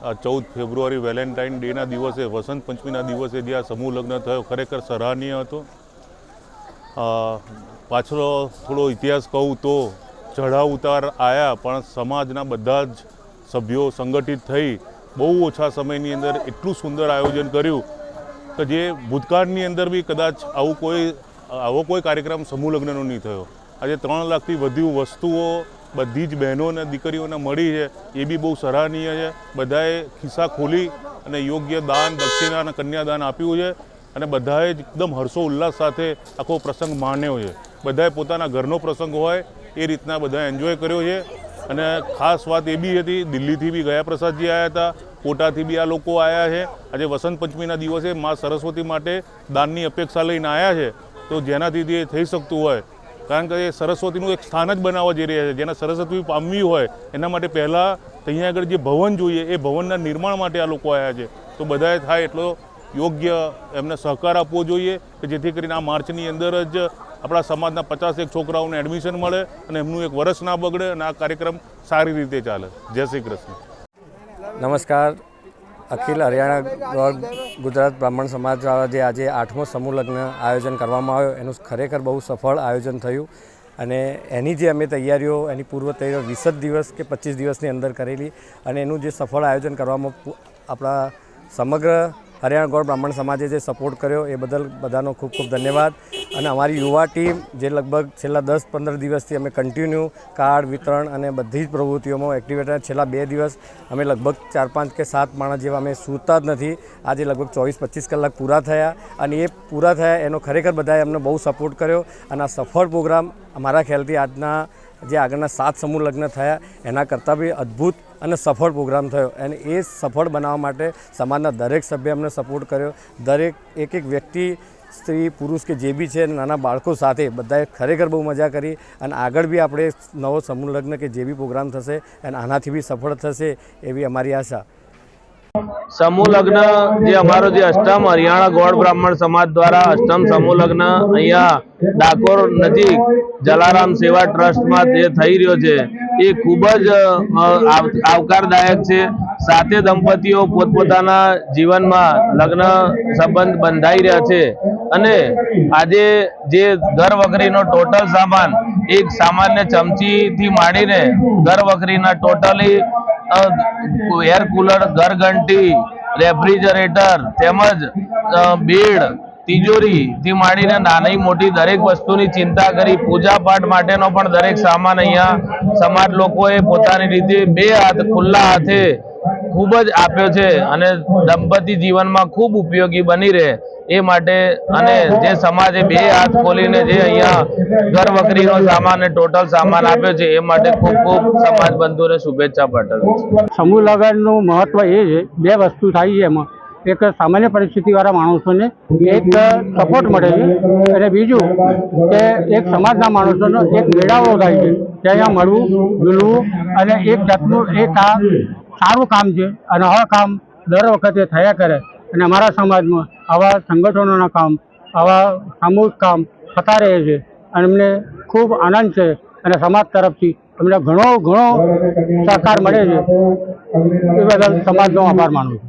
14 ફેબ્રુઆરી Valentine ડેના દિવસે વસંત પંચમીના દિવસે જે આ સમૂહ લગ્ન થયો ખરેખર સરાહનીય હતો। પાછળ થોડો ઇતિહાસ કહું તો ચઢાવ ઉતાર આવ્યા, પણ સમાજના બધા જ સભ્યો સંગઠિત થઈ બહુ ઓછા સમયની અંદર એટલું સુંદર આયોજન કર્યું કે જે ભૂતકાળની અંદર બી કદાચ આવો કોઈ કાર્યક્રમ સમૂહ લગ્નનો નહીં થયો। આજે 3 લાખથી વધુ વસ્તુઓ બધી જ બહેનો અને દીકરીઓને મળી છે, એ બી બહુ સરાહનીય છે। બધાએ ખિસ્સા ખોલી અને યોગ્ય દાન, દક્ષિણા અને કન્યાદાન આપ્યું છે અને બધાએ જ એકદમ હર્ષો ઉલ્લાસ સાથે આખો પ્રસંગ માણ્યો છે। બધાએ પોતાના ઘરનો પ્રસંગ હોય એ રીતના બધાએ એન્જોય કર્યો છે। અને ખાસ વાત એ બી હતી, દિલ્હીથી બી ગયા પ્રસાદજી આવ્યા હતા, કોટાથી બી આ લોકો આવ્યા છે। આજે વસંત પંચમીના દિવસે મા સરસ્વતી માટે દાનની અપેક્ષા લઈને આવ્યા છે, તો જેનાથી તે થઈ શકતું હોય, કારણ કે એ સરસ્વતીનું એક સ્થાન જ બનાવવા જઈ રહ્યા છે। જેને સરસ્વતી પામવી હોય એના માટે પહેલાં અહીંયા આગળ જે ભવન જોઈએ એ ભવનના નિર્માણ માટે આ લોકો આવ્યા છે। તો બધાએ થાય એટલો યોગ્ય એમને સહકાર આપવો જોઈએ કે જેથી કરીને આ માર્ચની અંદર જ આપણા સમાજના 51 છોકરાઓને એડમિશન મળે અને એમનું એક વર્ષ ના બગડે અને આ કાર્યક્રમ સારી રીતે ચાલે। જય શ્રી કૃષ્ણ। નમસ્કાર। અખિલ હરિયાણા ગોળ ગુજરાત બ્રાહ્મણ સમાજ દ્વારા જે આજે 8મો સમૂહ લગ્ન આયોજન કરવામાં આવ્યો એનું ખરેખર બહુ સફળ આયોજન થયું અને એની જે અમે તૈયારીઓ એની પૂર્વ તૈયારીઓ 20 દિવસ કે 25 દિવસની અંદર કરેલી અને એનું જે સફળ આયોજન કરવામાં આપણા સમગ્ર હરિયાણા ગોળ બ્રાહ્મણ સમાજે જે સપોર્ટ કર્યો એ બદલ બધાનો ખૂબ ખૂબ ધન્યવાદ। અને અમારી યુવા ટીમ જે લગભગ છેલ્લા 10-15 દિવસથી અમે કન્ટિન્યુ કાર્ડ વિતરણ અને બધી જ પ્રવૃત્તિઓમાં એક્ટિવેટ રહ્યા। છેલ્લા 2 દિવસ અમે લગભગ 4-5 કે 7 માણસ જેવા અમે સૂતા જ નથી। આજે લગભગ 24-25 કલાક પૂરા થયા અને એ પૂરા થયા એનો ખરેખર બધાએ અમને બહુ સપોર્ટ કર્યો અને આ સફળ પ્રોગ્રામ અમારા ખ્યાલથી આજના જે આગળના 7 સમૂહ લગ્ન થયા એના કરતાં બી અદ્ભુત અને સફળ પ્રોગ્રામ થયો અને એ સફળ બનાવવા માટે સમાજના દરેક સભ્ય અમને સપોર્ટ કર્યો। દરેક એક વ્યક્તિ, સ્ત્રી પુરુષ કે જે બી છે, નાના બાળકો સાથે બધાએ ખરેખર બહુ મજા કરી અને આગળ બી આપણે નવો સમૂહ લગ્ન કે જે બી પ્રોગ્રામ થશે અને આનાથી બી સફળ થશે એવી અમારી આશા। समूह लग्न जे अमारो जे अष्टम हरियाणा गौड़ ब्राह्मण समाज द्वारा अष्टम समूह लग्न अहींया डाकोर नजीक जलाराम सेवा ट्रस्ट में जे थई रह्यो छे ए खूब ज आवकारदायक छे। साते दंपतीओ पोतपोताना जीवन में लग्न संबंध बंधाई रह्या छे अने आजे जे घर वखरीनो टोटल सामान एक सामान्य चमची थी मांडीने घर वखरीना टोटली एयर कूलर, घर घंटी, रेफ्रिजरेटर तेमज बेड, तिजोरी थी मांडीने नानी मोटी दरेक वस्तुनी चिंता करी। पूजा पाठ माटेनो पण दरेक सामान अहींया समाज लोकोए पोतानी रीते 2 हाथ खुल्ला हाथे खूब ज आप्यो छे अने दंपती जीवन में खूब उपयोगी बनी रहे ए माटे अने जे समाजे 2 हाथ खोलीने जे अहींया घर वखरीनो सामान टोटल सामान आप्यो छे ए माटे खूब खूब समाज बंधुओने शुभेच्छा पाठवुं छुं। समूह लग्नનું મહત્વ એ છે, 2 વસ્તુ થાય છે એમાં। એક સામાન્ય પરિસ્થિતિવાળા માણસોને એક સપોર્ટ મળે છે અને બીજું કે એક સમાજના માણસોનો એક મેળાવો થાય છે કે અહીંયા મળવું મિલવું અને એક જાતનું એ કામ સારું કામ છે અને આ કામ દર વખતે થયા કરે અને અમારા સમાજમાં આવા સંગઠનોના કામ, આવા સામૂહિક કામ થતા રહે છે અને અમને ખૂબ આનંદ છે અને સમાજ તરફથી અમને ઘણો સહકાર મળે છે। એ બદલ સમાજનો આભાર માનું છું।